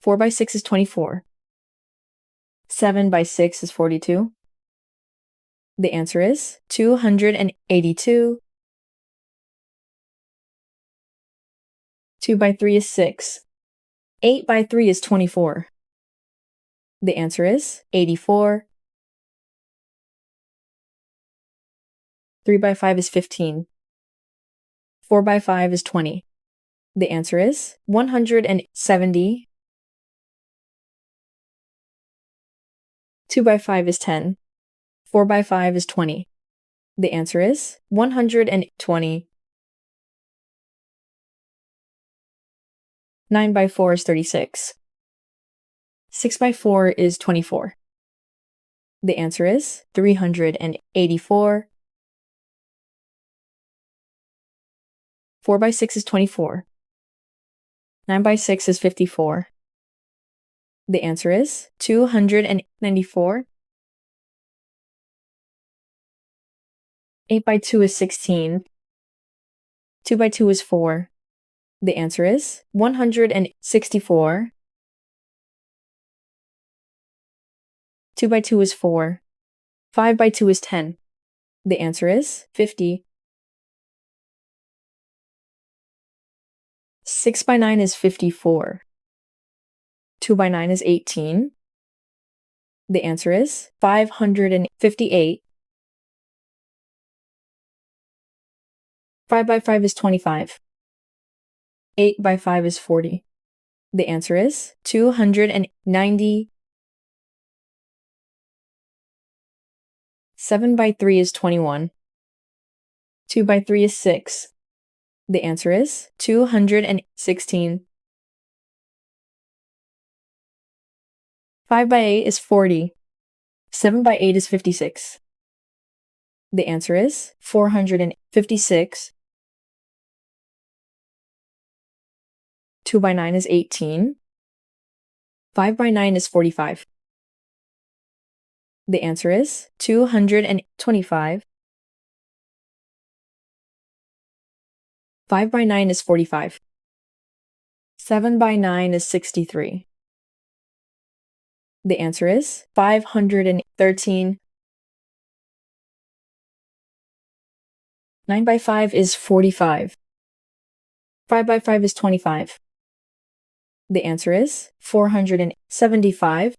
4 by 6 is 24. 7 by 6 is 42. The answer is 282. 2 by 3 is 6. 8 by 3 is 24. The answer is 84. 3 by 5 is 15. 4 by 5 is 20. The answer is 170. 2 by 5 is 10. 4 by 5 is 20. The answer is 120. 9 by 4 is 36. 6 by 4 is 24. The answer is 384. 4 by 6 is 24. 9 by 6 is 54. The answer is 294. 8 by 2 is 16. 2 by 2 is 4. The answer is 164. 2 by 2 is 4. 5 by 2 is 10. The answer is 50. 6 by 9 is 54. 2 by 9 is 18. The answer is 558. 5 by 5 is 25. 8 by 5 is 40. The answer is 290. 7 by 3 is 21. 2 by 3 is 6. The answer is 216. 5 by 8 is 40. 7 by 8 is 56. The answer is 456. 2 by 9 is 18. 5 by 9 is 45. The answer is 225. 5 by 9 is 45. 7 by 9 is 63. The answer is 513. 9 by 5 is 45. 5 by 5 is 25. The answer is 475.